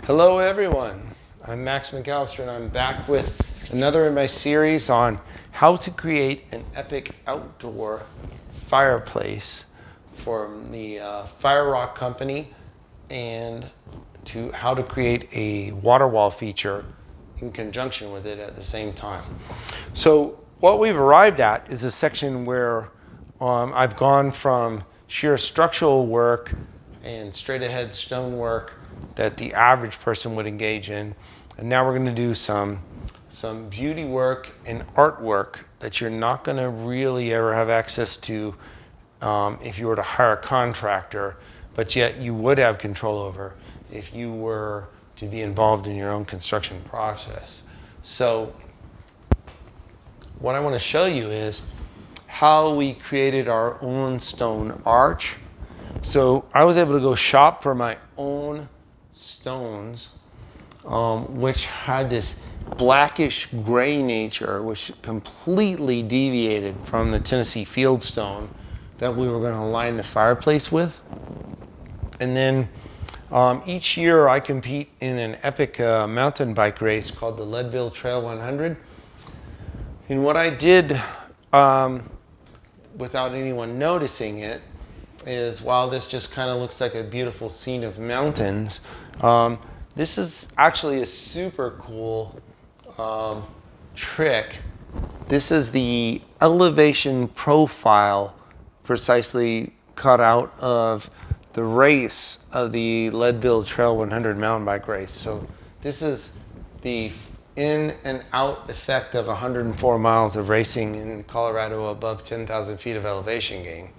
Hello everyone, I'm Max McAllister and I'm back with another in my series on how to create an epic outdoor fireplace for the FireRock company and to how to create a Waterwall feature in conjunction with it at the same time. So what we've arrived at is a section where I've gone from sheer structural work and straight ahead stonework that the average person would engage in. And now we're going to do some beauty work and artwork that you're not going to really ever have access to if you were to hire a contractor, but yet you would have control over if you were to be involved in your own construction process. So what I want to show you is how we created our own stone arch. So I was able to go shop for my own stones, which had this blackish gray nature, which completely deviated from the Tennessee fieldstone that we were going to line the fireplace with. And then each year I compete in an epic mountain bike race called the Leadville Trail 100. And what I did without anyone noticing it is, while this just kind of looks like a beautiful scene of mountains, this is actually a super cool trick. This is the elevation profile precisely cut out of the race of the Leadville Trail 100 mountain bike race. So this is the in and out effect of 104 miles of racing in Colorado above 10,000 feet of elevation gain.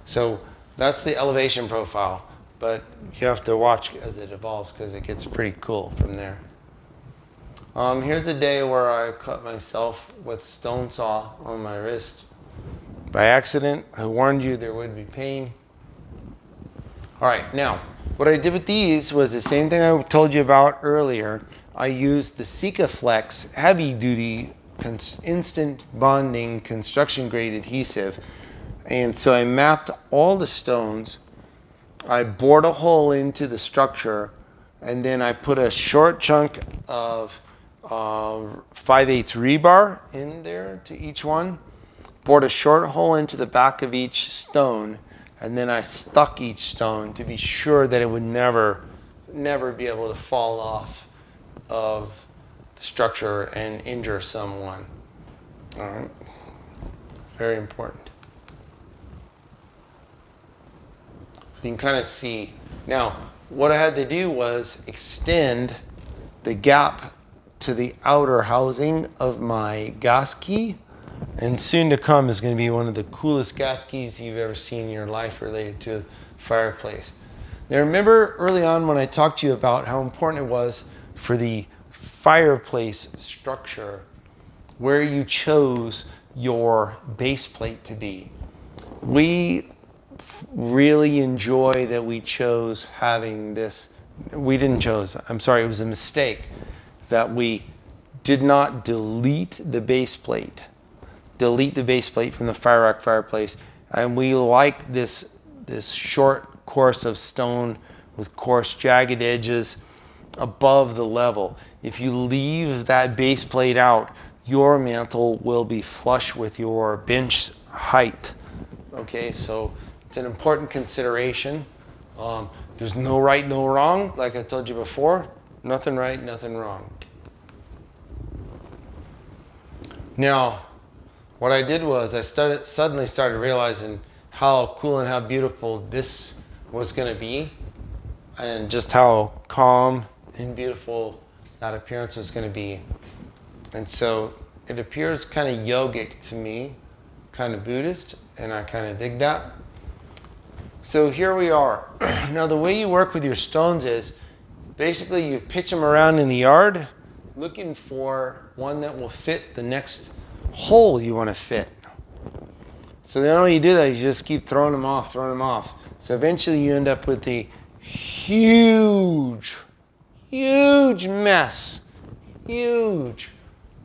So that's the elevation profile, but you have to watch as it evolves because it gets pretty cool from there. Here's a day where I cut myself with a stone saw on my wrist. By accident, I warned you there would be pain. All right, now, what I did with these was the same thing I told you about earlier. I used the Sikaflex heavy duty instant bonding construction grade adhesive. And so I mapped all the stones, I bored a hole into the structure, and then I put a short chunk of 5/8 rebar in there to each one, bored a short hole into the back of each stone, and then I stuck each stone to be sure that it would never be able to fall off of the structure and injure someone. All right, very important. You can kind of see. Now, what I had to do was extend the gap to the outer housing of my gas key. And soon to come is going to be one of the coolest gas keys you've ever seen in your life related to fireplace. Now, remember early on when I talked to you about how important it was for the fireplace structure where you chose your base plate to be. We really enjoy that we chose having this. We didn't chose, I'm sorry, it was a mistake that we did not delete the base plate from the FireRock fireplace. And we like this short course of stone with coarse jagged edges above the level. If you leave that base plate out, your mantle will be flush with your bench height. Okay, so it's an important consideration. There's no right, no wrong. Like I told you before, nothing right, nothing wrong. Now, what I did was I suddenly started realizing how cool and how beautiful this was going to be, and just how calm and beautiful that appearance was going to be. And so it appears kind of yogic to me, kind of Buddhist, and I kind of dig that. So here we are. Now the way you work with your stones is basically you pitch them around in the yard looking for one that will fit the next hole you want to fit. So then all you do that is you just keep throwing them off. So eventually you end up with a huge mess. Huge,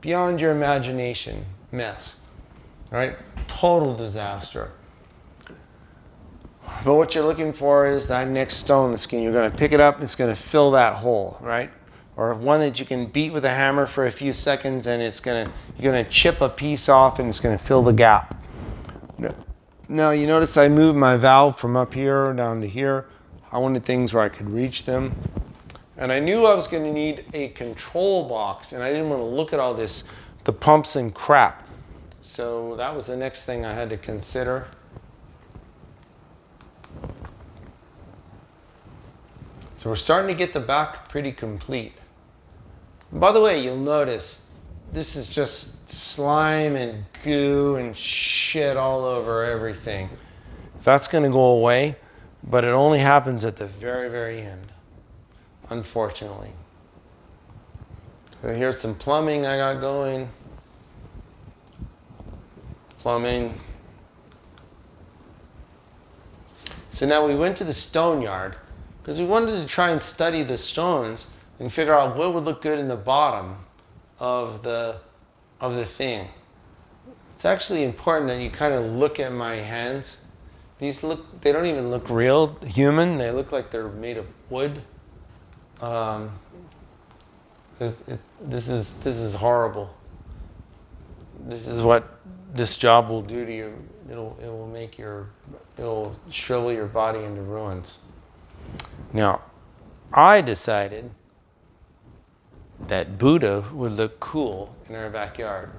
beyond your imagination mess. All right? Total disaster. But what you're looking for is that next stone that's you're going to pick it up, it's going to fill that hole, right? Or one that you can beat with a hammer for a few seconds and you're going to chip a piece off and it's going to fill the gap. Now you notice I moved my valve from up here down to here. I wanted things where I could reach them. And I knew I was going to need a control box, and I didn't want to look at all this, the pumps and crap. So that was the next thing I had to consider. So we're starting to get the back pretty complete. And by the way, you'll notice this is just slime and goo and shit all over everything. That's going to go away, but it only happens at the very, very end, unfortunately. So here's some plumbing I got going. Plumbing. So now we went to the stone yard because we wanted to try and study the stones and figure out what would look good in the bottom of the thing. It's actually important that you kind of look at my hands. They don't even look real human. They look like they're made of wood. This is horrible. This is what this job will do to you. It'll shrivel your body into ruins. Now, I decided that Buddha would look cool in our backyard.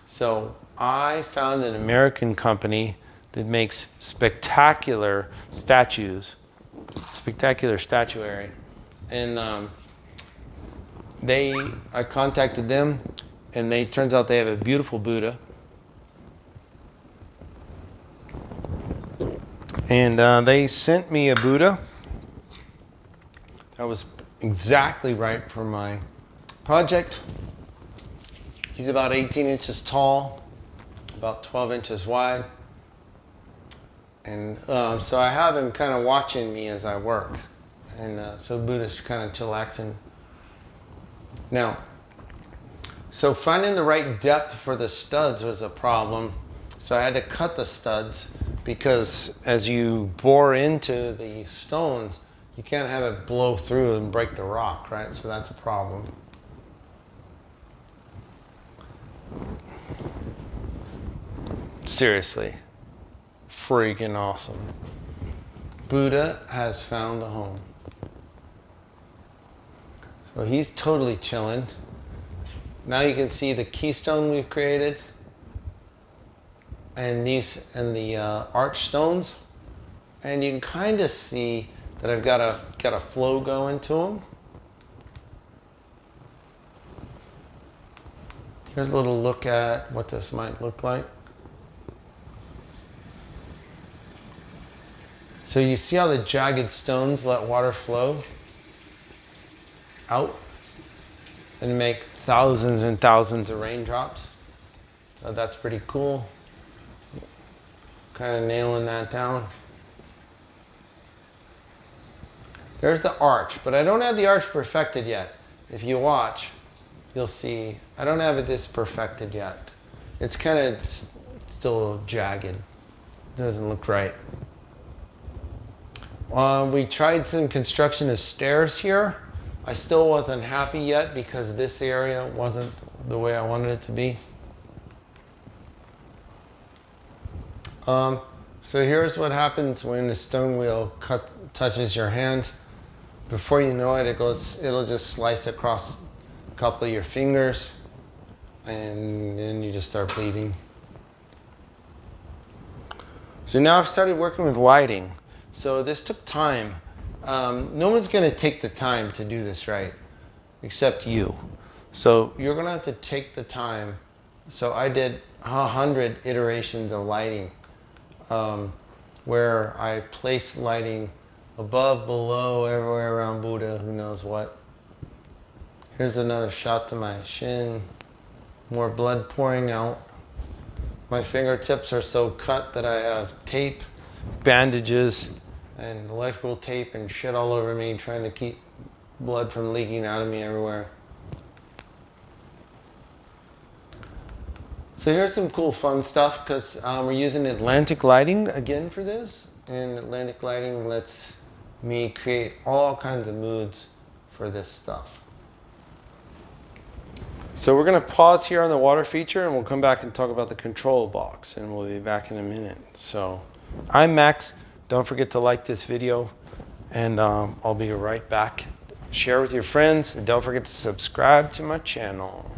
So I found an American company that makes spectacular statues, spectacular statuary. And I contacted them, and turns out they have a beautiful Buddha. And they sent me a Buddha that was exactly right for my project. He's about 18 inches tall, about 12 inches wide. And so I have him kind of watching me as I work. And so Buddha's kind of chillaxing. Now, so finding the right depth for the studs was a problem. So I had to cut the studs because as you bore into the stones, you can't have it blow through and break the rock, right? So that's a problem. Seriously, freaking awesome. Buddha has found a home. So he's totally chilling. Now you can see the keystone we've created and the arch stones, and you can kind of see that I've got a flow going to them. Here's a little look at what this might look like. So you see how the jagged stones let water flow out and make thousands and thousands of raindrops. So that's pretty cool. Kind of nailing that down. There's the arch, but I don't have the arch perfected yet. If you watch, you'll see I don't have this perfected yet. It's kind of still jagged. It doesn't look right. We tried some construction of stairs here. I still wasn't happy yet because this area wasn't the way I wanted it to be. So here's what happens when the stone wheel touches your hand. Before you know it, it'll just slice across a couple of your fingers, and then you just start bleeding. So now I've started working with lighting. So this took time. No one's going to take the time to do this right, except you. So you're going to have to take the time. So I did 100 iterations of lighting, where I placed lighting above, below, everywhere around Buddha, who knows what. Here's another shot to my shin. More blood pouring out. My fingertips are so cut that I have tape, bandages, and electrical tape and shit all over me, trying to keep blood from leaking out of me everywhere. So here's some cool fun stuff, because we're using Atlantic lighting again for this. and Atlantic lighting lets me create all kinds of moods for this stuff. So we're going to pause here on the water feature, and we'll come back and talk about the control box, and we'll be back in a minute. So I'm Max. Don't forget to like this video, and I'll be right back. Share with your friends, and don't forget to subscribe to my channel.